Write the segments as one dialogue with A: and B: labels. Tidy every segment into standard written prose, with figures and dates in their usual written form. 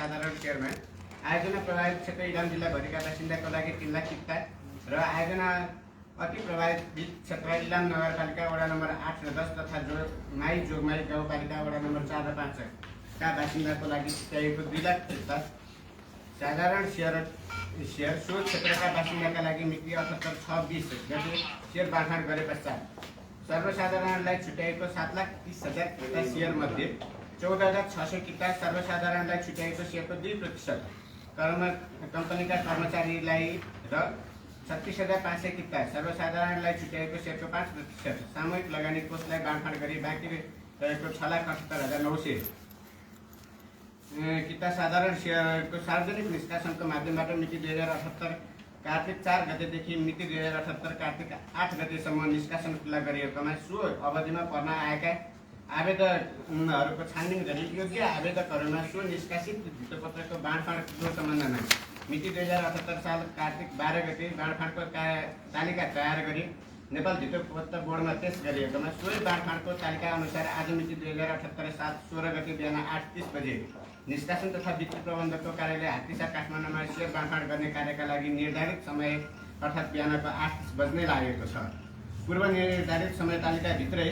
A: साधारण शेयरमा आयोजना प्रभावित क्षेत्र इलाम जिल्लाभरिका बासिन्दाको लागि 3 लाख किता र आयोजना अति प्रभावित क्षेत्र इलाम नगरपालिका वडा नम्बर 8 र 10 तथा जोगमाई गाउँपालिका वडा नम्बर 4 र 5 का बासिन्दाको लागि चाहिएको 2 लाख किता साधारण शेयर सो क्षेत्रका बासिन्दाका लागि मिति 78/6/20 गते शेयर बाँडफाँड गरे पश्चात सर्वसाधारणलाई छुट्याएको 7,30,000 किता शेयर मध्ये 14,600 किता सर्वसाधारणलाई छुट्याएको शेयरको 2% कम्पनीका कर्मचारीलाई र 36,500 किता सर्वसाधारणलाई छुट्याएको शेयरको 5% सामूहिक लगानी कोषलाई बाँडफाँड गरी बाँकी रहेको 6,78,900 किता साधारण शेयरको सार्वजनिक निष्कासनको माध्यमबाट मिति 2078 कार्तिक 4 गतेदेखि मिति 2078 कार्तिक 8 गतेसम्म निष्कासन खुला गरिएकोमा सो अवधिमा पर्न आएका आवेदकहरूको छानबिन गरी योग्य आवेदकहरूमा सो निष्कासित भित्तपत्रको बाँडफाँडको सम्बन्धमा मिति 2078 साल कार्तिक 12 गते बाँडफाँडको तालिका तयार गरी नेपाल भित्तपत्र बोर्डमा पेश गरिएकोमा सोही बाँडफाँडको तालिका अनुसार आज मिति 2078 साल 16 गते बिहान 8:30 बजे निष्कासन तथा वित्तीय प्रबन्धकको कार्यालय हात्तीसा काठमाडौँमा शेयर बाँडफाँड गर्ने कार्यका लागि निर्धारित समय अर्थात् बिहानको 8:30 बज्ने लागेको छ। पूर्व निर्धारित समय तालिकाभित्रै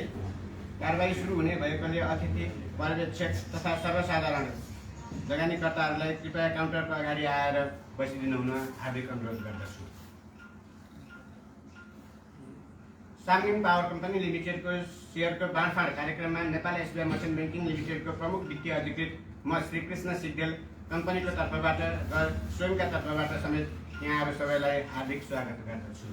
A: कारबाही सुरु हुने भएकोले अतिथि पर्यवेक्षक तथा सर्वसाधारण लगानीकर्ताहरूलाई कृपया काउन्टरको अगाडि आएर बसिदिनु हुन हार्दिक अनुरोध गर्दछु। सामलिङ पावर कम्पनी लिमिटेडको शेयरको बाँडफाँड कार्यक्रममा नेपाल एसबिआई मर्चेन्ट ब्याङ्किङ लिमिटेडको प्रमुख वित्तीय अधिकृत म श्री कृष्ण सिग्देल कम्पनीको तर्फबाट र स्वयंका तर्फबाट समेत यहाँहरू सबैलाई हार्दिक स्वागत गर्दछु।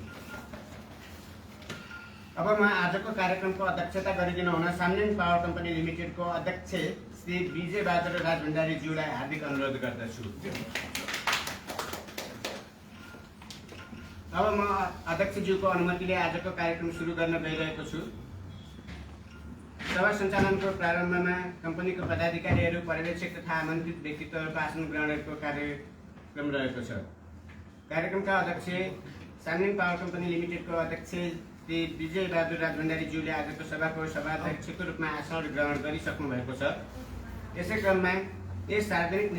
A: अब म आजको कार्यक्रमको अध्यक्षता गरिदिनु हुन सामलिङ पावर कम्पनी लिमिटेडको अध्यक्ष श्री विजय बहादुर राजभण्डारीज्यूलाई हार्दिक अनुरोध गर्दछु। अब म अध्यक्षज्यूको अनुमतिले आजको कार्यक्रम सुरु गर्न गइरहेको छु। सभा सञ्चालनको प्रारम्भमा कम्पनीको पदाधिकारीहरू पर्यवेक्षक तथा आमन्त्रित व्यक्तित्वहरूको आसन ग्रहणको कार्यक्रम रहेको छ। कार्यक्रमका अध्यक्ष सामलिङ पावर कम्पनी लिमिटेडको अध्यक्ष श्री विजय बहादुर राजभण्डारीज्यूले आजको सभाको सभाध्यक्षको रूपमा आसन ग्रहण गरिसक्नु भएको छ। यसै क्रममा यस सार्वजनिक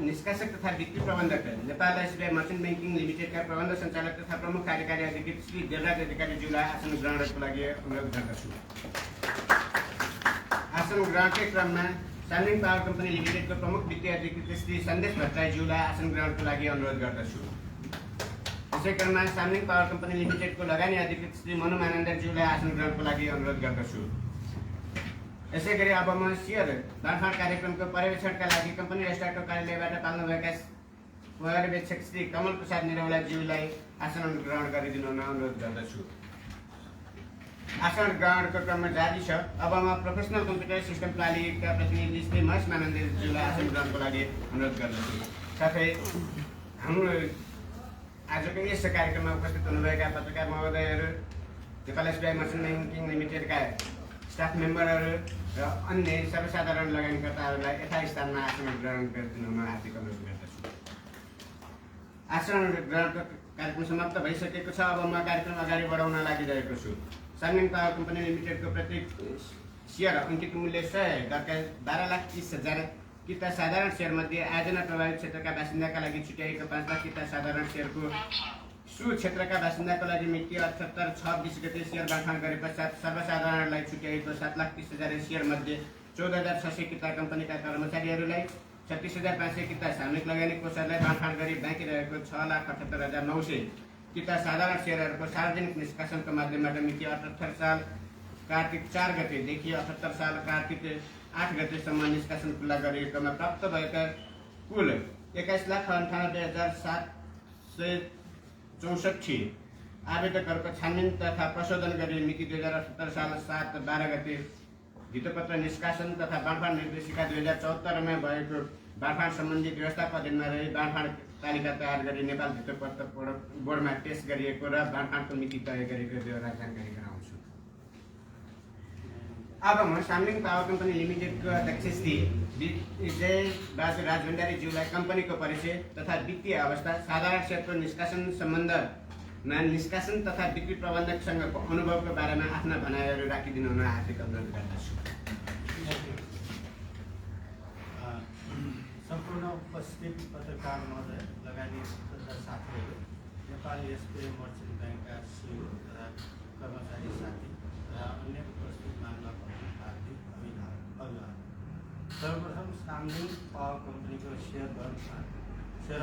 A: निष्कासक तथा वित्तीय प्रबन्धक नेपाल एसबिआई मर्चेन्ट ब्याङ्किङ लिमिटेडका प्रबन्ध सञ्चालक तथा प्रमुख कार्यकारी अधिकृत श्री देवराज अधिकारीज्यूलाई आसन ग्रहणको लागि अनुरोध गर्दछु। आसन ग्रहणकै क्रममा सामलिङ पावर कम्पनी लिमिटेडको प्रमुख वित्तीय अधिकृत श्री सन्देश भट्टराईज्यूलाई आसन ग्रहणको लागि अनुरोध गर्दछु। यसै क्रममा सामलिङ पावर कम्पनी लिमिटेडको लगानी अधिकृत श्री मनु मानन्दरज्यूलाई आसन ग्रहणको लागि अनुरोध गर्दछु। यसै गरी अब म शेयर बाँडफाँड कार्यक्रमको पर्यवेक्षणका लागि कम्पनी रजिस्ट्रारको कार्यालयबाट पाल्नुभएका पर्यवेक्षक श्री कमल प्रसाद निरौलाज्यूलाई आसन ग्रहण गरिदिनु हुन अनुरोध गर्दछु। आसन ग्रहणको क्रममा जारी छ। अब म प्रोफेसनल कम्प्युटर सिस्टम प्रणालीका प्रतिनिधि श्री महेश मानन्दज्यूलाई आसन ग्रहणको लागि अनुरोध गर्दछु। साथै हाम्रो आजको यस कार्यक्रममा उपस्थित हुनुभएका पत्रकार महोदयहरू, नेपाल एसबिआई मर्चेन्ट ब्याङ्किङ लिमिटेडका स्टाफ मेम्बरहरू र अन्य सर्वसाधारण लगानीकर्ताहरूलाई यथास्थानमा आसन ग्रहण गरिदिनु हुन हार्दिक अनुरोध गर्दछु। आसन ग्रहणको कार्यक्रम समाप्त भइसकेको छ। अब म कार्यक्रम अगाडि बढाउन लागिरहेको छु। सामलिङ पावर कम्पनी लिमिटेडको प्रत्येक शेयर अङ्कित मूल्य 100 दरका 12,30,000 किता साधारण शेयर मध्ये आयोजना प्रभावित क्षेत्रका बासिन्दाका लागि छुट्याइएको 5 लाख किता साधारण शेयरको सो क्षेत्रका बासिन्दाको लागि मिति 78/6/20 गते शेयर बाँडफाँड गरे पश्चात सर्वसाधारणलाई छुट्याइएको 7,30,000 शेयर मध्ये 14,600 किता कम्पनीका कर्मचारीहरूलाई 36,500 किता सामूहिक लगानी कोषहरूलाई बाँडफाँड गरी बाँकी रहेको 6,78,900 किता साधारण शेयरहरूको सार्वजनिक निष्कासनको माध्यमबाट मिति 78 साल कार्तिक 4 गतेदेखि 78 साल कार्तिक 8 गतेसम्म निष्कासन खुला गरिएकोमा प्राप्त भएका कुल 21,98,764 आवेदकहरूको छानबिन तथा प्रशोधन गरी मिति 2078 साल 7/12 गते भित्तपत्र निष्कासन तथा बाँडफाँड निर्देशिका 2074 मा भएको बाँडफाँड सम्बन्धी व्यवस्थाको अधीनमा रही बाँडफाँड तालिका तयार गरी नेपाल भित्तपत्र बोर्डमा पेश गरिएको र बाँडफाँडको मिति तय गरेको बेहोरा जानकारी गराउँछु। अब म सामलिङ पावर कम्पनी लिमिटेडको अध्यक्ष श्री विजय बहादुर राजभण्डारीज्यूलाई कम्पनीको परिचय तथा वित्तीय अवस्था, साधारण शेयरको निष्कासन सम्बन्धमा निष्कासन तथा वित्तीय प्रबन्धकसँगको अनुभवको बारेमा आफ्ना भनाइहरू राखिदिनु हुन हार्दिक अनुरोध गर्दछु।
B: उपस्थित पत्रकार महोदय लगायत तथा साथीहरू, नेपाल एसबिआई मर्चेन्ट ब्याङ्कका सिइओ तथा कर्मचारी साथी तथा अन्य उपस्थित मान्यवरहरू हार्दिक अभिवादन। सर्वप्रथम सामलिङ पावर कम्पनीको सेयर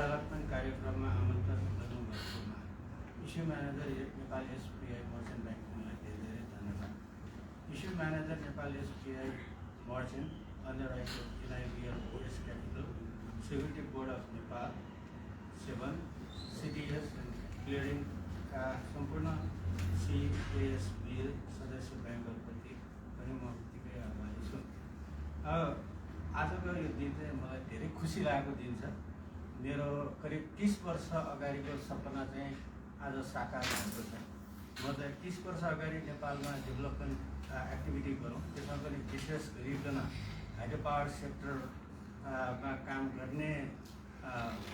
B: अलटमेन्ट कार्यक्रममा आमन्त्रण गर्नुभएकोमा issue manager Nepal SBI merchant ब्याङ्कलाई धेरै धेरै धन्यवाद। Issue manager Nepal SBI merchant underwriter NIBL OS Capital, Security Board of Nepal, 7 CDS and Clearing का सम्पूर्ण CASB सदस्य ब्याङ्कहरूप्रति पनि म उत्तिकै आभारी छु। आजको यो दिन चाहिँ मलाई धेरै खुसी लागेको दिन छ। मेरो करिब 30 वर्ष अगाडिको सपना चाहिँ आज साकार भएको छ। म चाहिँ 30 वर्ष अगाडि नेपालमा डेभलपमेन्ट एक्टिभिटी गरौँ, त्यसमा पनि विशेष गरिकन हाइड्रो पावर सेक्टरमा काम गर्ने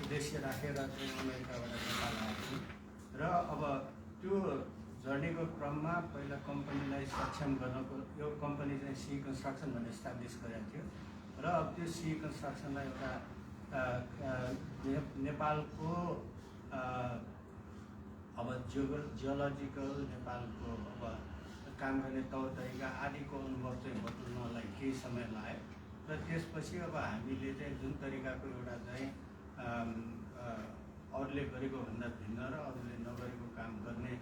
B: उद्देश्य राखेर चाहिँ अमेरिकाबाट नेपाल आएको छु। र अब त्यो जर्नीको क्रममा पहिला कम्पनीलाई सक्षम गर्नको यो कम्पनी चाहिँ सी कन्स्ट्रक्सन भन्ने इस्टाब्लिस गरेको थियो र अब त्यो सी कन्स्ट्रक्सनलाई एउटा नेपालको अब जियोलोजिकल नेपालको अब काम गर्ने तौर तरिका आदिको अनुभव चाहिँ बटुल्नलाई केही समय लाग्यो र त्यसपछि अब हामीले चाहिँ जुन तरिकाको एउटा चाहिँ अरूले गरेको भन्दा भिन्न र अरूले नगरेको काम गर्ने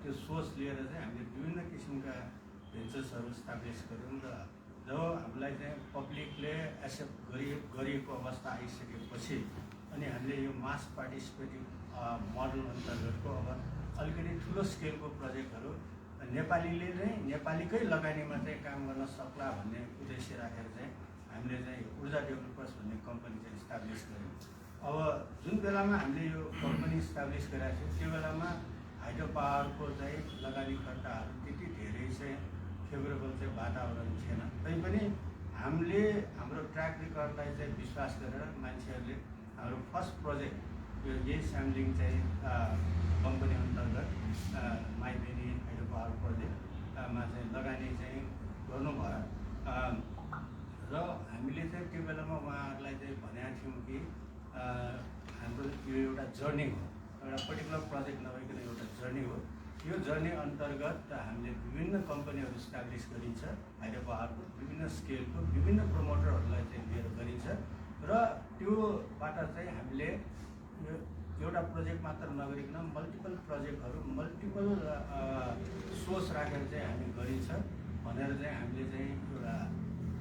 B: त्यो सोच लिएर चाहिँ हामीले विभिन्न किसिमका भेन्चर्सहरू इस्टाब्लिस गऱ्यौँ र जब हामीलाई चाहिँ पब्लिकले एक्सेप्ट गरिएको अवस्था आइसकेपछि अनि हामीले यो मास पार्टिसिपेटिभ मोडल अन्तर्गतको अब अलिकति ठुलो स्केलको प्रोजेक्टहरू नेपालीले चाहिँ नेपालीकै लगानीमा चाहिँ काम गर्न सक्ला भन्ने उद्देश्य राखेर चाहिँ हामीले चाहिँ ऊर्जा डेभलपर्स भन्ने कम्पनी चाहिँ इस्टाब्लिस गऱ्यौँ। अब जुन बेलामा हामीले यो कम्पनी इस्टाब्लिस गरेका थियौँ त्यो बेलामा हाइड्रो पावरको चाहिँ लगानीकर्ताहरू त्यति धेरै चाहिँ फेभरेबल चाहिँ वातावरण थिएन। तैपनि हामीले हाम्रो ट्र्याक रेकर्डलाई चाहिँ विश्वास गरेर मान्छेहरूले हाम्रो फर्स्ट प्रोजेक्ट यो यही सामलिङ चाहिँ कम्पनी अन्तर्गत माइबेनी हाइड्रो पावर प्रोजेक्टमा चाहिँ लगानी चाहिँ गर्नुभयो र हामीले चाहिँ त्यो बेलामा उहाँहरूलाई चाहिँ भनेका थियौँ कि हाम्रो यो एउटा जर्नी हो, एउटा पर्टिकुलर प्रोजेक्ट नभइकन एउटा जर्नी हो। यो जर्नी अन्तर्गत हामीले विभिन्न कम्पनीहरू इस्टाब्लिस गरिन्छ, हाइड्रो पावरको विभिन्न स्केलको विभिन्न प्रमोटरहरूलाई चाहिँ लिएर गरिन्छ र त्योबाट चाहिँ हामीले यो एउटा प्रोजेक्ट मात्र नगरिकन मल्टिपल प्रोजेक्टहरू मल्टिपल सोर्स राखेर चाहिँ हामी गरिन्छ भनेर चाहिँ हामीले चाहिँ एउटा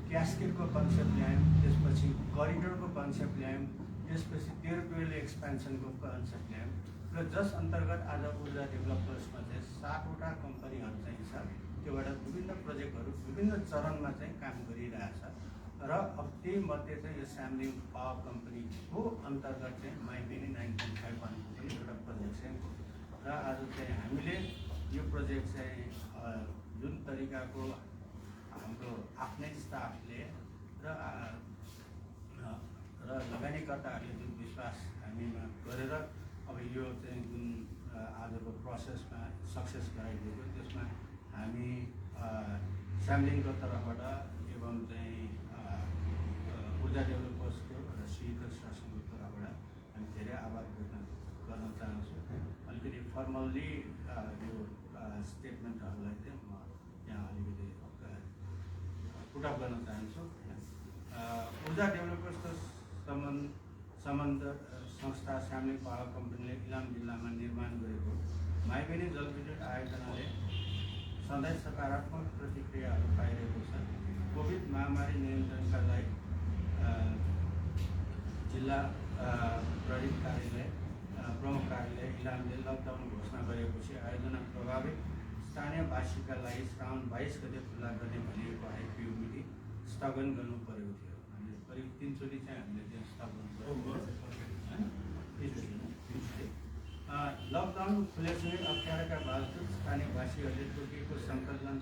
B: क्यास्केडको कन्सेप्ट ल्यायौँ, त्यसपछि करिडोरको कन्सेप्ट ल्यायौँ, त्यसपछि टेरिटोरियल एक्सपेन्सनको कन्सेप्ट ल्यायौँ र जस अन्तर्गत आज ऊर्जा डेभलपर्समा चाहिँ 7वटा कम्पनीहरू चाहिँ छ। त्योबाट विभिन्न प्रोजेक्टहरू विभिन्न चरणमा चाहिँ काम गरिरहेछ र अब त्यही मध्ये चाहिँ यो सामलिङ पावर कम्पनीको अन्तर्गत चाहिँ माइबेनी 9.5 पनि एउटा प्रोजेक्ट चाहिँ र आज चाहिँ हामीले यो प्रोजेक्ट चाहिँ जुन तरिकाको हाम्रो आफ्नै स्टाफले र लगानीकर्ताहरूले जुन विश्वास हामीमा गरेर अब यो चाहिँ जुन आजको प्रोसेसमा सक्सेस गराइदिएको त्यसमा हामी सामलिङको तर्फबाट एवं चाहिँ ऊर्जा डेभलपर्सको र सी कन्स्ट्रक्सनको तर्फबाट हामी धेरै आभार व्यक्त गर्न चाहन्छु। अलिकति फर्मल्ली यो स्टेटमेन्टहरूलाई चाहिँ म यहाँ अलिकति पुटअप गर्न चाहन्छु। ऊर्जा डेभलपर्सको सम्बन्ध संस्था सामलिङ पावर कम्पनीले इलाम जिल्लामा निर्माण गरेको माइबेनी जलविद्युत आयोजनाले सधैँ सकारात्मक प्रतिक्रियाहरू पाइरहेको छ। कोभिड महामारी नियन्त्रणका लागि जिल्ला प्रहरी कार्यालय प्रमुख कार्यालय इलामले लकडाउन घोषणा गरेपछि आयोजना प्रभावित स्थानीयवासीका लागि श्रावण 22 गते खुला गर्ने भनिएको आइपिओ मिटिङ स्थगन गर्नु परेको थियो। हामीले करिब 3 चोटि चाहिँ हामीले त्यो स्थगन लकडाउन खुलेसँगै अप्ठ्याराका बावजुद स्थानीयवासीहरूले तोकिएको सङ्कलन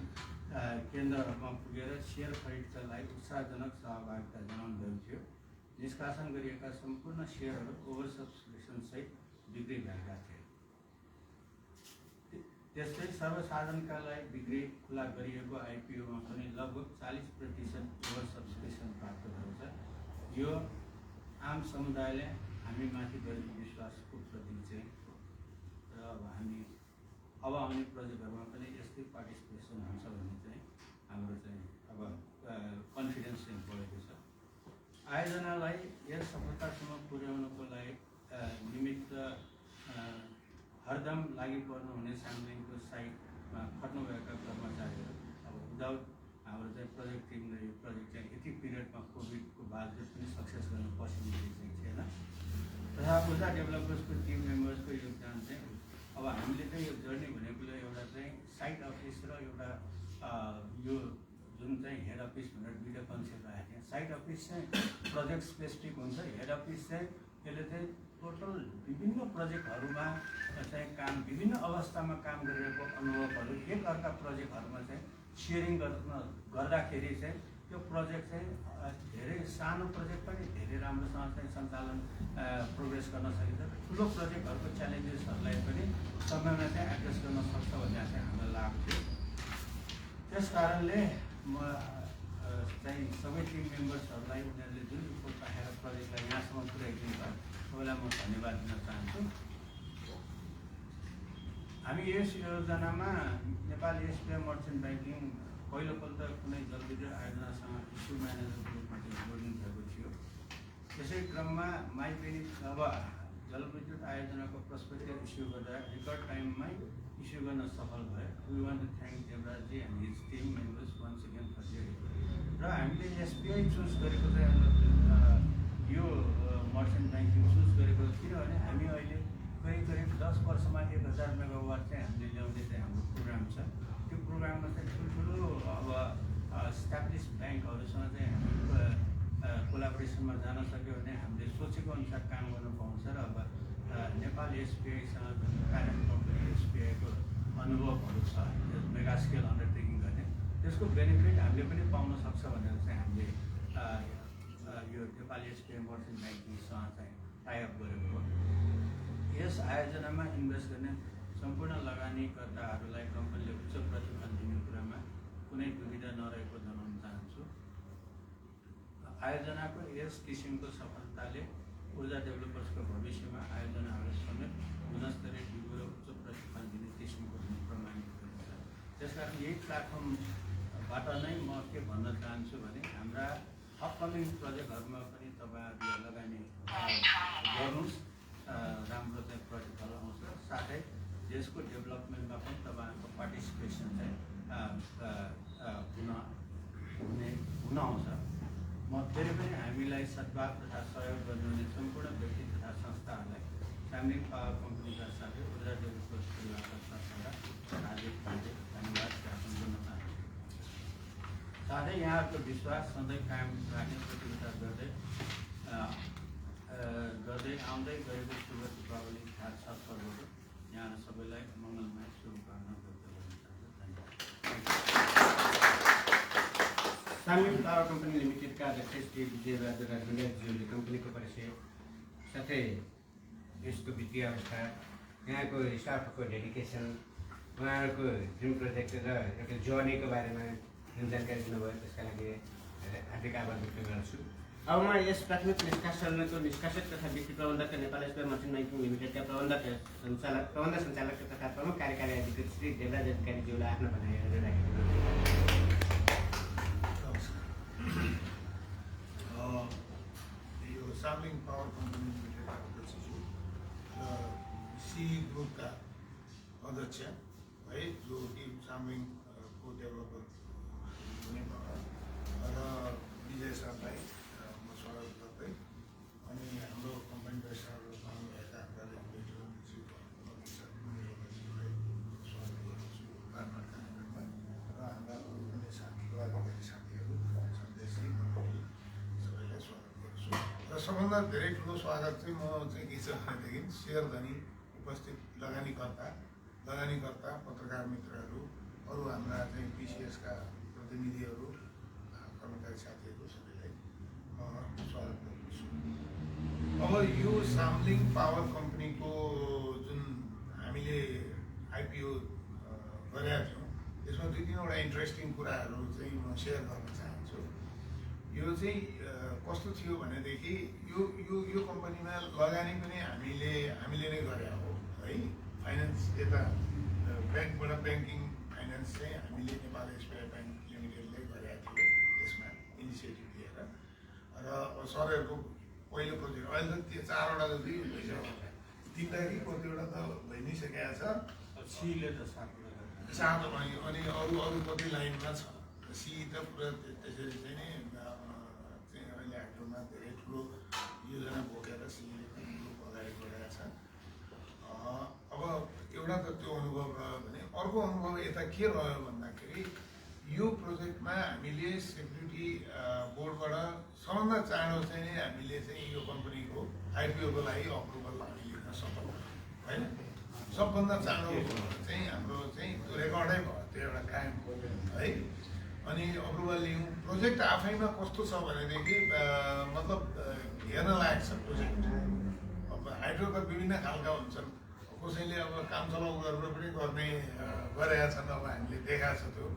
B: केन्द्रहरूमा पुगेर सेयर खरिदका लागि उत्साहजनक सहभागिता जनाउनु भएको थियो। निष्कासन गरिएका सम्पूर्ण सेयरहरू ओभर सब्सक्रिप्सनसहित बिक्री भएका थिए। त्यस्तै सर्वसाधारणका लागि बिक्री खुला गरिएको आइपिओमा पनि लगभग 40% ओभर सब्सक्रिप्सन प्राप्त भएको छ। यो आम समुदायले हामीमाथि गरेको विश्वासको प्रतीक चाहिँ र अब आउने प्रोजेक्टहरूमा पनि यस्तै पार्टिसिपेसन हुन्छ भन्ने चाहिँ हाम्रो चाहिँ अब कन्फिडेन्स चाहिँ बढेको छ। आयोजनालाई यस सफलतासम्म पुर्याउनको लागि निमित्त हरदम लागि पर्नुहुने सामलिङको साइटमा खट्नुभएका कर्मचारीहरू अब विदाउट हाम्रो चाहिँ प्रोजेक्ट टिमले यो प्रोजेक्ट चाहिँ यति पिरियडमा कोभिडको बावजुद पनि सक्सेस गर्न पोसिबिलिटी चाहिँ थिएन। तथा ऊर्जा डेभलपर्सको टिम मेम्बर्सको योगदान चाहिँ अब हामीले चाहिँ यो जर्नी भनेको एउटा चाहिँ साइट अफिस र एउटा यो जुन चाहिँ हेड अफिस भनेर दुईवटा कन्सेप्ट राखेको थिएँ। साइट अफिस चाहिँ प्रोजेक्ट स्पेसिफिक हुन्छ, हेड अफिस चाहिँ यसले चाहिँ टोटल विभिन्न प्रोजेक्टहरूमा चाहिँ काम विभिन्न अवस्थामा काम गरिरहेको अनुभवहरू एक अर्का प्रोजेक्टहरूमा चाहिँ सेयरिङ गर्दाखेरि चाहिँ त्यो प्रोजेक्ट चाहिँ धेरै सानो प्रोजेक्ट पनि धेरै राम्रोसँग चाहिँ सञ्चालन प्रोग्रेस गर्न सकिन्छ। ठुलो प्रोजेक्टहरूको च्यालेन्जेसहरूलाई पनि समयमा चाहिँ एड्रेस गर्न सक्छ भन्ने चाहिँ हामीलाई लाग्थ्यो। त्यस कारणले म चाहिँ सबै टिम मेम्बर्सहरूलाई उनीहरूले जुन रिपोर्ट राखेर प्रोजेक्टलाई यहाँसम्म पुर्याइदिनु भयो सबैलाई म धन्यवाद दिन चाहन्छु। हामी यस योजनामा नेपाल एसबिआई मर्चेन्ट ब्याङ्किङ पहिलोपल्ट कुनै जलविद्युत आयोजनासँग इस्यु म्यानेजरको रूपमा जोडिनु भएको थियो। त्यसै क्रममा माइपेनी अब जलविद्युत आयोजनाको प्रस्पेक्टिभ इस्यु गर्दा रेकर्ड टाइममै इस्यु गर्न सफल भयो। We want to thank Devrajji and his team members once again for there. र हामीले एसबिआई चुज गरेको चाहिँ यो मर्चेन्ट ब्याङ्किङ चुज गरेको किनभने हामी अहिले करिब 10 वर्षमा 1000 मेगावाट चाहिँ हामीले ल्याउने चाहिँ हाम्रो प्रोग्राम छ। त्यो प्रोग्राममा चाहिँ ठुल्ठुलो अब इस्टाब्लिस ब्याङ्कहरूसँग चाहिँ हामी कोलाबोरेसनमा जान सक्यो भने हामीले सोचेको अनुसार काम गर्न पाउँछ। र अब नेपाल एसबिआईसँग जुन प्यारेन्ट कम्पनी एसबिआईको अनुभवहरू छ मेगा स्केल अन्डरटेकिङ गर्ने त्यसको बेनिफिट हामीले पनि पाउन सक्छ भनेर चाहिँ हामीले यो नेपाल एसबिआई मर्चेन्ट ब्याङ्किङसँग चाहिँ टाइअप गरेको हो। यस आयोजनामा इन्भेस्ट गर्ने सम्पूर्ण लगानीकर्ताहरूलाई कम्पनीले उच्च प्रतिफल दिने कुरामा कुनै दुविधा नरहेको जनाउन चाहन्छु। आयोजनाको यस किसिमको सफलताले ऊर्जा डेभलपर्सको भविष्यमा आयोजनाहरू समेत गुणस्तरीय दिगो र उच्च प्रतिफल दिने किसिमको प्रमाणित गरिन्छ। त्यसकारण यही प्लेटफर्मबाट नै म के भन्न चाहन्छु भने हाम्रा अपकमिङ प्रोजेक्टहरूमा पनि तपाईँहरूले लगानी गर्नुहोस्, राम्रो चाहिँ प्रतिफल आउँछ। साथै देशको डेभलपमेन्टमा पनि तपाईँहरूको पार्टिसिपेसन चाहिँ हुन आउँछ। म फेरि पनि हामीलाई सद्भाव तथा सहयोग गर्नुहुने सम्पूर्ण व्यक्ति तथा संस्थाहरूलाई सामलिङ पावर कम्पनीका साथै ऊर्जा डेभलपर्स परिवारका संस्थाबाट हार्दिक धन्यवाद ज्ञापन गर्न चाहन्छु। साथै यहाँहरूको विश्वास सधैँ कायम राख्ने प्रतिबद्धता गर्दै आउँदै गएको शुभ दीपावली छ पर्वको यहाँ सबैलाई मङ्गलमय शुभकामना व्यक्त गर्न चाहन्छु। धन्यवाद।
A: सामलिङ पावर कम्पनी लिमिटेडका अध्यक्ष श्री विजयबहादुर राजभण्डारीज्यूले कम्पनीको परिचय साथै यसको वित्तीय अवस्था, यहाँको स्टाफको डेडिकेसन, उहाँहरूको ड्रिम प्रोजेक्ट र एउटा जर्नीको बारेमा जुन जानकारी दिनुभयो त्यसका लागि हार्दिक आभार व्यक्त गर्छु। अब म यस प्राथमिक निष्कासनको निष्कासक तथा वित्तीय प्रबन्धक नेपाल एसबिआई मर्चेन्ट ब्याङ्किङ लिमिटेडका प्रबन्ध सञ्चालक तथा प्रमुख कार्यकारी अधिकृत श्री देवराज अधिकारीज्यूलाई आफ्नो भनाइहरू राखेको
C: यो सामलिङ पावर कम्पनी लिमिटेडका अध्यक्षज्यू र सी ग्रुपका अध्यक्ष है जो टिम सामलिङको डेभलपर हुने भयो र विजय सरलाई म स्वागत गर्दै अनि हाम्रो कम्पनीका स्टाफहरू पाउनुभएका हाम्रा रेगुलेटर स्वागत गर्छु कार्यक्रममा र हाम्रा अन्य साथीहरू सन्देशी सबैलाई स्वागत गर्छु। र सबभन्दा धेरै ठुलो स्वागत चाहिँ म चाहिँ के छ भनेदेखि सेयर धनी उपस्थित लगानीकर्ता पत्रकार मित्रहरू, अरू हाम्रा चाहिँ पिसिएसका प्रतिनिधिहरू, कर्मचारी साथीहरू सबैलाई म स्वागत गर्दछु। अब यो सामलिङ पावर कम्पनीको जुन हामीले आइपिओ गरेका थियौँ त्यसमा 2-3 वटा इन्ट्रेस्टिङ कुराहरू चाहिँ म सेयर गर्न चाहन्छु। यो चाहिँ कस्तो थियो भनेदेखि यो कम्पनीमा लगानी पनि हामीले नै गरे हो है। फाइनेन्स यता ब्याङ्कबाट ब्याङ्किङ फाइनेन्स चाहिँ हामीले नेपाल एसबिआई ब्याङ्क लिमिटेडले गरेका थियो त्यसमा इनिसिएटिभ लिएर। र सरहरूको पहिलो प्रोजेक्ट अहिले त त्यो 4वटा जति भइसक्यो, 3वटा कि कतिवटा त भइ नै सकेको छ।
B: सीले त 7
C: सानो भयो अनि अरू कति लाइनमा छ। सी त पुरा त्यसरी चाहिँ नि अहिले हाइड्रोमा धेरै ठुलो योजना बोकेर सीले पनि अगाडि बढाएको छ। अब एउटा त त्यो अनुभव रह्यो भने अर्को अनुभव यता के रह्यो भन्दाखेरि यो प्रोजेक्टमा हामीले सेक्युरिटी बोर्डबाट सबभन्दा चाँडो चाहिँ नि हामीले चाहिँ यो कम्पनीको आइपिओको लागि अप्रुभल हामी लिन सक्यौँ होइन। सबभन्दा चाँडो चाहिँ हाम्रो चाहिँ त्यो रेकर्डै भयो, त्यो एउटा कायम है। अनि अप्रुभल लियौँ। प्रोजेक्ट आफैमा कस्तो छ भनेदेखि मतलब हेर्न लायक छ प्रोजेक्ट। अब हाइड्रो त विभिन्न खालका हुन्छन्, कसैले अब काम चलाउ गरेर पनि गरेका छन्, अब हामीले देखाएको छ त्यो।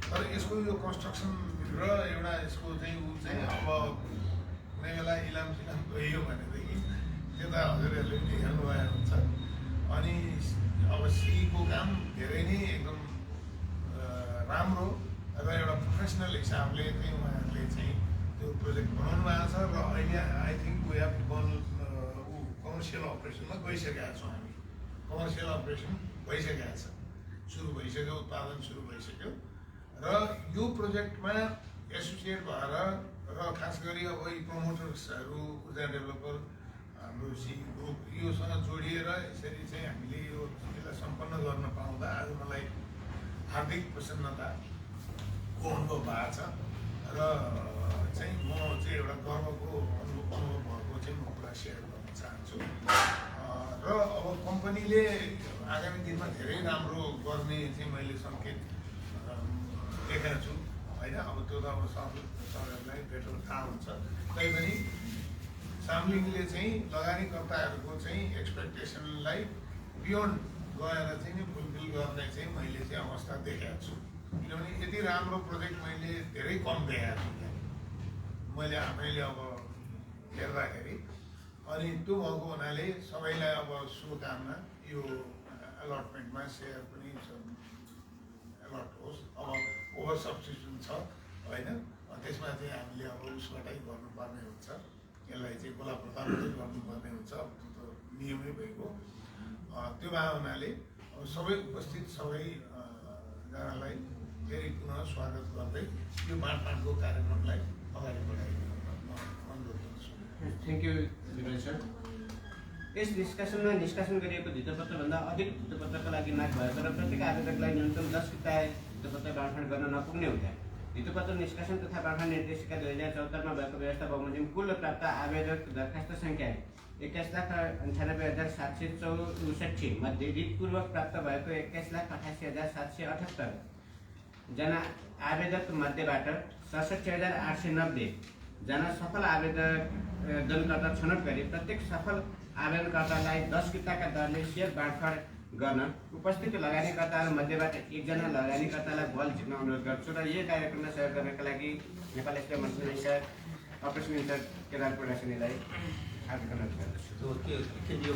C: तर यसको यो कन्स्ट्रक्सन र एउटा यसको चाहिँ ऊ चाहिँ अब कुनै बेला इलाम गइयो भनेदेखि त्यता हजुरहरूले पनि हेर्नुभएको हुन्छ। अनि अब सीको काम धेरै नै एकदम राम्रो र एउटा प्रोफेसनल हिसाबले चाहिँ उहाँहरूले चाहिँ त्यो प्रोजेक्ट बनाउनु भएको छ। र अहिले I think we have commercial अपरेसनमा गइसकेका छौँ हामी। कमर्सियल अपरेसन भइसकेका छ, सुरु भइसक्यो, उत्पादन सुरु भइसक्यो। र यो प्रोजेक्टमा एसोसिएट भएर र खास गरी अब यी प्रमोटर्सहरू, ऊर्जा डेभलपर, हाम्रो सी ग्रुप योसँग जोडिएर यसरी चाहिँ हामीले यो चिजलाई सम्पन्न गर्न पाउँदा आज मलाई हार्दिक प्रसन्नताको अनुभव भएको छ। र चाहिँ म चाहिँ एउटा गर्वको अनुभव भएको चाहिँ म कुरा सेयर गर्न चाहन्छु। र अब कम्पनीले आगामी दिनमा धेरै राम्रो गर्ने चाहिँ मैले सङ्केत देखेको छु होइन। अब त्यो त अब सरहरूलाई बेटर थाहा हुन्छ। तैपनि सामलिङले चाहिँ लगानीकर्ताहरूको चाहिँ एक्सपेक्टेसनलाई बियोन्ड गएर चाहिँ नि फुलफिल गर्ने चाहिँ मैले चाहिँ अवस्था देखाएको छु। किनभने यति राम्रो प्रोजेक्ट मैले धेरै कम देखाएको छु त्यहाँ मैले आफैले अब हेर्दाखेरि। अनि त्यो भएको हुनाले सबैलाई अब शुभकामना। यो अलटमेन्टमा सेयर पनि अलट होस्। अब ओभर सब्सक्रिप्सन छ होइन, त्यसमा चाहिँ हामीले अब उसबाटै गर्नुपर्ने हुन्छ, यसलाई चाहिँ गोला प्रतापले गर्नुपर्ने हुन्छ। अब त्यो त नियमै भइगयो। त्यो भएको हुनाले अब सबै उपस्थित सबैजनालाई फेरि पुनः स्वागत गर्दै यो बाँडफाँडको कार्यक्रमलाई अगाडि बढाइदिनु म अनुरोध गर्छु।
A: Thank you Vinod sir. यस निष्कासनमा निष्कासन गरिएको धितोपत्रभन्दा अधिक धितोपत्रका लागि माग भएको र प्रत्येक आवेदकलाई न्यूनतम 10 किता धितोपत्र बाँडफाँड गर्न नपुग्ने हुँदा धितोपत्र निष्कासन तथा बाँडफाँड निर्देशिका 2074 मा भएको व्यवस्था बमोजिम कुल प्राप्त आवेदक दरखास्त सङ्ख्या 21,98,764 मध्ये रिटपूर्वक प्राप्त भएको 21,88,778 जना आवेदक मध्येबाट 67,890 जना सफल आवेदनकर्ता छनौट गरी प्रत्येक सफल आवेदनकर्तालाई 10 किताका दरले सेयर बाँडफाँड गर्न उपस्थित लगानीकर्ताहरू मध्येबाट 1 जना लगानीकर्तालाई बल जित्न अनुरोध गर्छु। र यही कार्यक्रममा सहयोग गर्नका लागि नेपाल एसबिआई मन्त्री सर, अपरेसन मिनिस्टर केदार प्रकाशनीलाई हार्दिक अनुरोध गर्दछु।
D: यो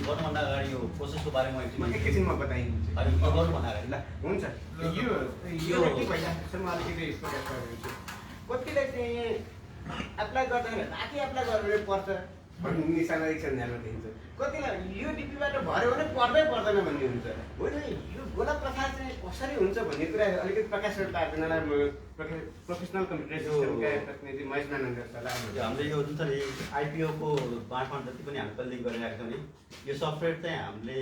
D: गर्नुभन्दा अगाडि यो प्रोसेसको बारेमा
A: एकैछिनमा बताइदिन्छु।
D: गर्नुभन्दा अगाडि
A: ल हुन्छ। यो के भइरहेको छ म अलिकति एक्सप्लेन गरिदिन्छु। कतिले चाहिँ एप्लाई गर्दा राति एप्लाई गरेर पर्छ भन्ने निशाना ध्यानमा देखिन्छ। कतिलाई यो डिपीबाट भर्यो भने पर्दै पर्दैन भन्ने हुन्छ। होइन यो गोला प्रसार चाहिँ कसरी हुन्छ भन्ने कुरा अलिकति प्रकाश पार्दैनलाई म प्रोफेसनल कम्प्युटर सिस्टमका प्रतिनिधि महेश मानन्द सरलाई
D: हामीले यो जुन चाहिँ आइपिओको बाँडफाँड जति पनि हामीले कहिले गरिरहेको छौँ नि, यो सफ्टवेयर चाहिँ हामीले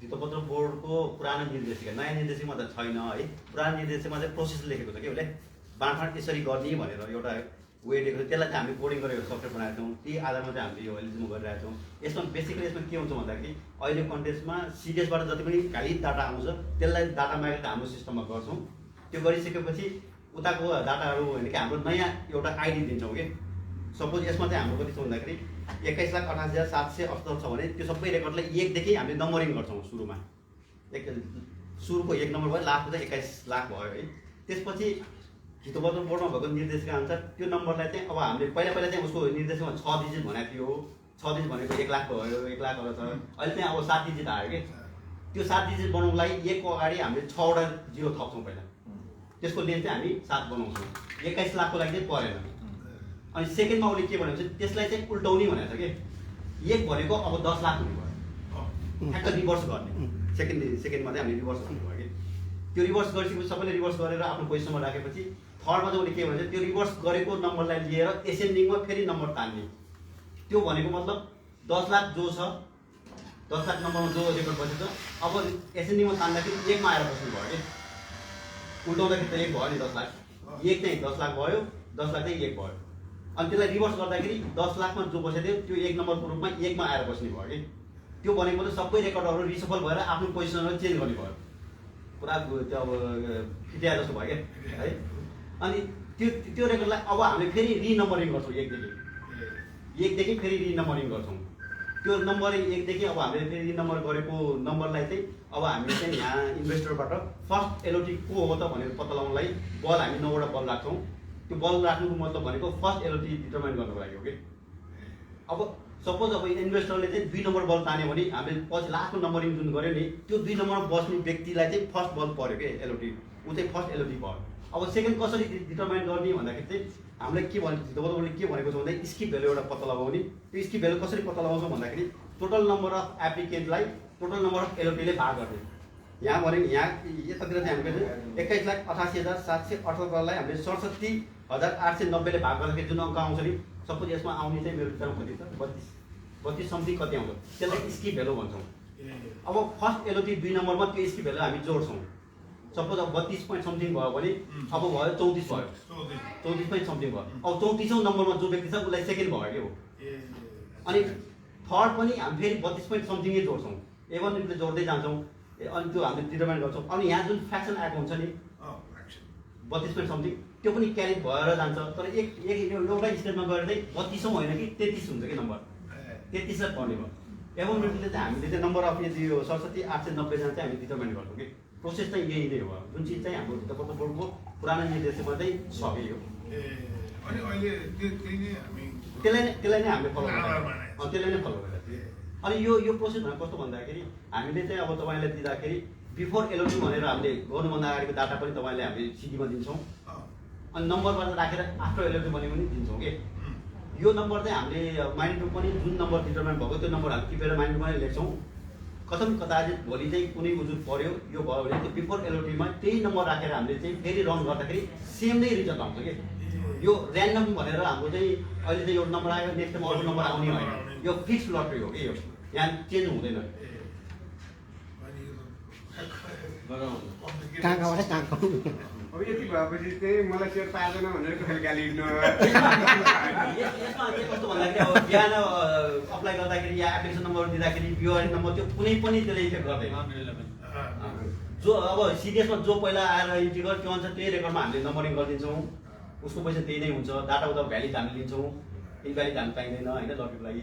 D: धितोपत्र बोर्डको पुरानो निर्देशिका, नयाँ निर्देशिकामा त छैन है। पुरानो निर्देशिकामा चाहिँ प्रोसेस लेखेको छ कि उसले बाँडफाँड यसरी गर्ने भनेर एउटा वे दिएको छ। त्यसलाई चाहिँ हामीले कोडिङ गरेर सफ्टवेयर बनाएको छौँ। ती आधारमा चाहिँ हामीले यो एलिजिबल गरिरहेको छौँ। यसमा बेसिकली यसमा के हुन्छ भन्दाखेरि अहिले कन्टेक्स्टमा सिडिएसबाट जति पनि भ्यालिड डाटा आउँछ त्यसलाई डाटा माइग्रेट हाम्रो सिस्टममा गर्छौँ। त्यो गरिसकेपछि उताको डाटाहरू होइन कि हाम्रो नयाँ एउटा आइडी दिन्छौँ कि सपोज यसमा चाहिँ हाम्रो कति छ भन्दाखेरि 21,88,778 छ भने त्यो सबै रेकर्डलाई 1 देखि हामीले नम्बरिङ गर्छौँ। सुरुमा सुरुको 1 नम्बर भयो, लास्टको चाहिँ 21 लाख भयो है। त्यसपछि धितोपत्र बोर्डमा भएको निर्देशिका अनुसार त्यो नम्बरलाई चाहिँ अब हामीले पहिला चाहिँ उसको निर्देशकमा 6 डिजिट भनेको थियो। 6 डिजिट भनेको 1 लाख भयो, 1 लाख छ। अहिले चाहिँ अब 7 डिजिट आयो कि त्यो 7 डिजिट बनाउनुको लागि 1 को अगाडि हामीले 6 वटा जिरो थप्छौँ पहिला। त्यसको लेन चाहिँ हामी 7 बनाउँछौँ। 21 लाखको लागि चाहिँ परेन। अनि सेकेन्डमा उसले के भनेको छ त्यसलाई चाहिँ उल्टाउने भनेको छ कि 1 भनेको अब 10 लाख हुने भयो। ठ्याक्क रिभर्स गर्ने। सेकेन्डमा चाहिँ हामीले रिभर्स गर्नु भयो कि त्यो रिभर्स गरिसकेपछि सबैले रिभर्स गरेर आफ्नो पोजिसनमा राखेपछि थर्डमा चाहिँ उसले के भन्छ त्यो रिभर्स गरेको नम्बरलाई लिएर एसेन्डिङमा फेरि नम्बर तान्ने। त्यो भनेको मतलब 10 लाख जो छ 10 लाख नम्बरमा जो रेकर्ड बसेको छ अब एसेन्डिङमा तान्दाखेरि 1 मा आएर बस्नु भयो कि उल्टाउँदाखेरि त 1 भयो नि 10 लाख 1 चाहिँ 10 लाख भयो 10 लाख चाहिँ 1 भयो। अनि त्यसलाई रिभर्स गर्दाखेरि 10 लाखमा जो बसेको थियो त्यो 1 नम्बरको रूपमा 1 मा आएर बस्ने भयो कि त्यो भनेको मतलब सबै रेकर्डहरू रिसफल भएर आफ्नो पोजिसनहरू चेन्ज गर्ने भयो। पुरा त्यो अब फिटिया जस्तो भयो क्या है। अनि त्यो रेकर्डलाई अब हामीले फेरि रिनम्बरिङ गर्छौँ 1 देखि फेरि रिनम्बरिङ गर्छौँ। त्यो नम्बर 1 देखि अब हामीले फेरि रिनम्बर गरेको नम्बरलाई चाहिँ अब हामीले चाहिँ यहाँ इन्भेस्टरबाट फर्स्ट एलओटी को हो त भनेर पत्ता लगाउनलाई बल हामी 9 वटा बल राख्छौँ। त्यो बल राख्नुको मतलब भनेको फर्स्ट एलओटी डिटरमाइन गर्नुको लागि हो कि अब सपोज अब इन्भेस्टरले चाहिँ 2 नम्बर बल तान्यो भने हामीले पछि लास्टको नम्बरिङ जुन गर्यो नि त्यो 2 नम्बरमा बस्ने व्यक्तिलाई चाहिँ फर्स्ट बल पर्यो कि एलओटी ऊ चाहिँ फर्स्ट एलओटी भयो। अब सेकेन्ड कसरी डिटरमाइन गर्ने भन्दाखेरि चाहिँ हामीले के उसले के भनेको छ भन्दा स्किप भ्यालु एउटा पत्ता लगाउने। त्यो स्किप भ्यालु कसरी पत्ता लगाउँछौँ भन्दाखेरि टोटल नम्बर अफ एप्लिकेन्टलाई टोटल नम्बर अफ एलओटीले भाग गर्ने। यहाँ भने यहाँ यतातिर चाहिँ हामीले 21,88,778लाई हामीले 67,890ले भाग गर्दाखेरि जुन अङ्क आउँछ नि सपोज यसमा आउने चाहिँ मेरो विचारमा कति छ 32 समथिङ कति आउँछ त्यसलाई स्किप भ्यालु भन्छौँ। अब फर्स्ट एलओटी 2 नम्बरमा त्यो स्किप भ्यालु हामी जोड्छौँ। सपोज अब 32 पोइन्ट समथिङ भयो भने अब भयो 34 भयो 34 पोइन्ट समथिङ भयो। अब 34औं नम्बरमा जो व्यक्ति छ उसलाई सेकेन्ड भयो कि हो। अनि थर्ड पनि हामी फेरि 32 पोइन्ट समथिङै जोड्छौँ। A1 जोड्दै जान्छौँ अनि त्यो हामीले डिटरमाइन गर्छौँ। अनि यहाँ जुन फ्र्याक्सन आएको हुन्छ नि 32 पोइन्ट समथिङ त्यो पनि क्यारी भएर जान्छ। तर एउटा स्टेजमा गएर चाहिँ 32औं होइन कि 33 हुन्छ कि नम्बर 33लाई पर्ने भयो। A1 चाहिँ हामीले चाहिँ नम्बर अफ यदि 67,890जना चाहिँ हामी डिटरमाइन गर्छौँ कि प्रोसेस चाहिँ यही नै हो। जुन चिज चाहिँ हाम्रो धितोपत्र बोर्डको पुरानो निर्देशमा चाहिँ छ कि यो त्यसलाई नै हामीले फलो गर्छौँ। त्यसलाई नै फलो गरेर अनि यो प्रोसेस भनेको कस्तो भन्दाखेरि हामीले चाहिँ अब तपाईँलाई दिँदाखेरि बिफोर एलओटी भनेर हामीले गर्नुभन्दा अगाडिको डाटा पनि तपाईँले हामीले सिडीमा दिन्छौँ। अनि नम्बरबाट राखेर आफ्टर एलओटी भने पनि दिन्छौँ कि यो नम्बर चाहिँ हामीले माइन्डमा पनि जुन नम्बर डिटरमाइन भएको त्यो नम्बर हामी टिपेर माइन्डमा पनि लेख्छौँ। कथम कदाचित भोलि चाहिँ कुनै उजुर पर्यो यो भयो भने त्यो बिफोर एलओटीमा त्यही नम्बर राखेर हामीले चाहिँ फेरि रन गर्दाखेरि सेम नै रिजल्ट आउँछ कि यो ऱ्यान्डम भनेर हाम्रो चाहिँ अहिले चाहिँ यो नम्बर आयो नेक्स्ट टाइम अर्को नम्बर आउने होइन। यो फिक्स लटरी हो कि यो यहाँ चेन्ज हुँदैन।
A: अब यति भएपछि चाहिँ मलाई सेयर पार्दैन भनेर गाली
D: यसमा चाहिँ कस्तो भन्दाखेरि अब बिहान अप्लाई गर्दाखेरि या एप्लिकेसन नम्बर दिँदाखेरि बिओआर नम्बर त्यो कुनै पनि त्यसले इफेक्ट गर्दैन। जो अब सिडिएसमा जो पहिला आएर इन्ट्री गर्छ त्यो अनुसार त्यही रेकर्डमा हामीले नम्बरिङ गरिदिन्छौँ। उसको पैसा त्यही नै हुन्छ। डाटा उता भ्यालिड हामी लिन्छौँ। इनभ्यालिड हामी पाइँदैन होइन लटरीको लागि।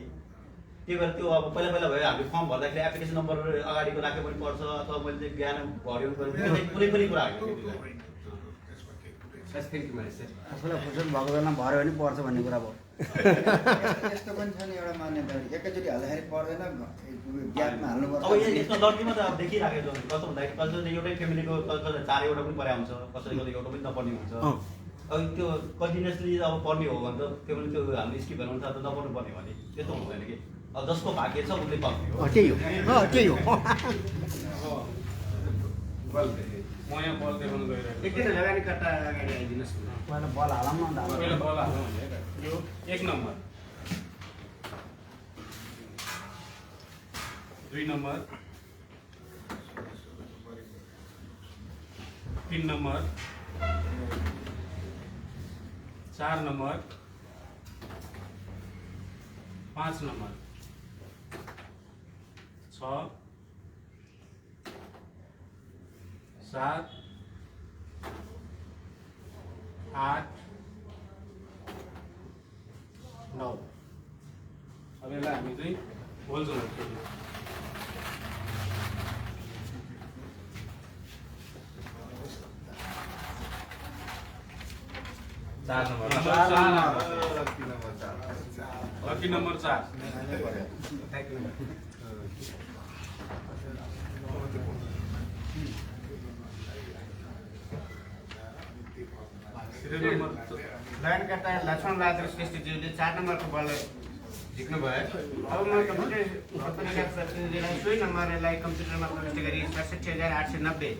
D: त्यही भएर त्यो अब पहिला भयो हामीले फर्म भर्दाखेरि एप्लिकेसन नम्बर अगाडिको राख्यो पनि पर्छ अथवा मैले चाहिँ बिहान भर्यो पनि कुनै पनि कुरा होइन।
E: आफूलाई फुर्सद भएको बेलामा भर्यो भने पर्छ भन्ने कुरा भयो।
F: यस्तो पनि छ नि एउटा मान्यता एकैचोटि हाल्दाखेरि पर्दैन ग्यापमा हाल्नुपर्छ।
D: अब यसमा लटरीमा त अब देखिराखेको छ कस्तो भन्दाखेरि कसैले एउटै फ्यामिलीको 4वटा पनि परे हुन्छ कसैले एउटा पनि नपर्ने हुन्छ। अब त्यो कन्टिन्युसली अब पर्ने हो भने त त्यो पनि त्यो हामीले स्किप गर्नु त नपर्नु पर्ने भने त्यस्तो हुँदैन कि अब जसको भाग्य छ उसले पाउने हो।
E: त्यही हो
G: म यहाँ बल देखाउनु गइरहेको
A: एकदिन लगानी कट्टा अगाडि आइदिनुहोस् न।
E: पहिला बल हालौँ न
G: पहिला बल हालौँ भनेर यो 1 number 2 number 3 number 4 number 5 number 6 7 8 9 अब यसलाई हामी चाहिँ होल जोड्छौँ। 4 number lucky number 4 serial number
A: लगनकर्ता लक्ष्मण बहादुर श्रेष्ठज्यूले 4 नम्बरको बल जित्नुभयो। अब म कम्प्युटर पत्रिका प्रतिनिधिलाई सोही नम्बरलाई कम्प्युटरमा प्रविष्ट गरी ६७,८९०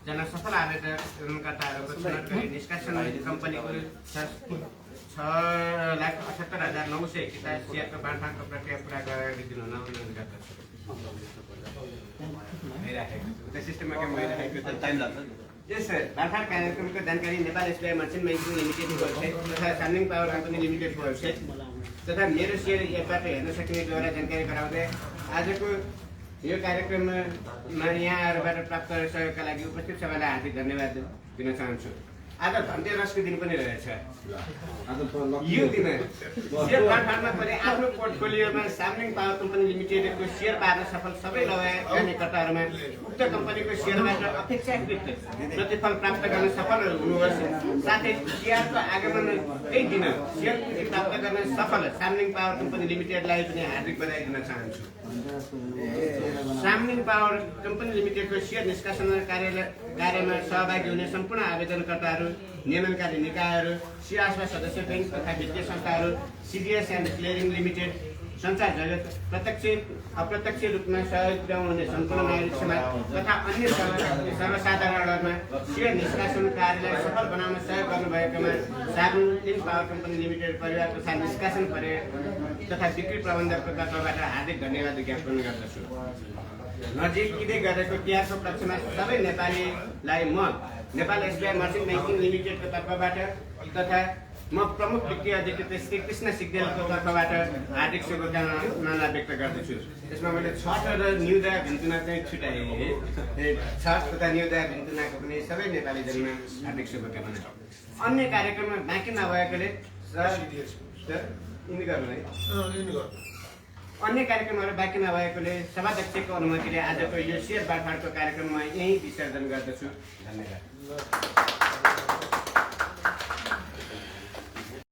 A: जना सफल आवेदनकर्ताहरूको छनौट गरी निष्कासन कम्पनीको 6,78,900 किता सेयरको बाँडफाँडको प्रक्रिया पुरा गरिदिनु हुन अनुरोध गर्दछु। सिस्टममा काम भइरहेको छ,
D: टाइम लाग्छ
A: यस सर। बाँडफाँड कार्यक्रमको जानकारी नेपाल एसबिआई मर्चेन्ट ब्याङ्किङ लिमिटेडको वेबसाइट तथा सामलिङ पावर कम्पनी लिमिटेडको वेबसाइट तथा मेरो सेयर एपबाट हेर्न सकिनेद्वारा जानकारी गराउँदै आजको यो कार्यक्रममा यहाँ आएर प्राप्त सहयोगका लागि उपस्थित सबैलाई हार्दिक धन्यवाद दिन चाहन्छु। आज धनतेरसको दिन पनि रहेछ। यो दिन सेयर बाँडफाँडमा पनि आफ्नो पोर्टफोलियोमा सामलिङ पावर कम्पनी लिमिटेडको सेयर पार्न सफल सबै लगानीकर्ताहरूमा उक्त कम्पनीको सेयरबाट अपेक्षाकृत प्रतिफल प्राप्त गर्न सफल हुनुहोस्। साथै सेयरको आगमनकै दिन सेयर पूँजी प्राप्त गर्न सफल सामलिङ पावर कम्पनी लिमिटेडलाई पनि हार्दिक बधाई दिन चाहन्छु। सामलिङ पावर कम्पनी लिमिटेडको सेयर निष्कासन कार्यमा सहभागी हुने सम्पूर्ण आवेदनकर्ताहरू, नियमनकारी निकायहरू, सिआसवा सदस्य ब्याङ्क तथा वित्तीय संस्थाहरू, सिडिएस एन्ड क्लियरिङ लिमिटेड, सञ्चार जगत, प्रत्यक्ष अप्रत्यक्ष रूपमा सहयोग पुर्याउने सम्पूर्ण नागरिक समाज तथा अन्य सर्वसाधारणहरूमा सेयर निष्कासन कार्यलाई सफल बनाउन सहयोग गर्नुभएकोमा सामलिङ पावर कम्पनी लिमिटेड परिवार तथा निष्कासन तथा बिक्री प्रबन्धकको तर्फबाट हार्दिक धन्यवाद ज्ञापन गर्दछु। नजिकै गरेको तिहारको उपलक्ष्यमा सबै नेपालीलाई म नेपाल एसबिआई मर्चेन्ट ब्याङ्किङ लिमिटेडको तर्फबाट तथा म प्रमुख वित्तीय अधिकृत श्री कृष्ण सिग्देलको तर्फबाट हार्दिक शुभकामना व्यक्त गर्दछु। त्यसमा मैले छठ र न्युदय भिन्तुना चाहिँ छुट्याएँ। छठ तथा न्युदय भिन्तुनाको पनि सबै नेपाली जनमा हार्दिक शुभकामना। अन्य कार्यक्रममा बाँकी नभएकोले अन्य कार्यक्रमहरू बाँकी नभएकोले सभाध्यक्षको अनुमतिले आजको यो सेयर बाँडफाँडको कार्यक्रममा यहीँ विसर्जन गर्दछु। धन्यवाद।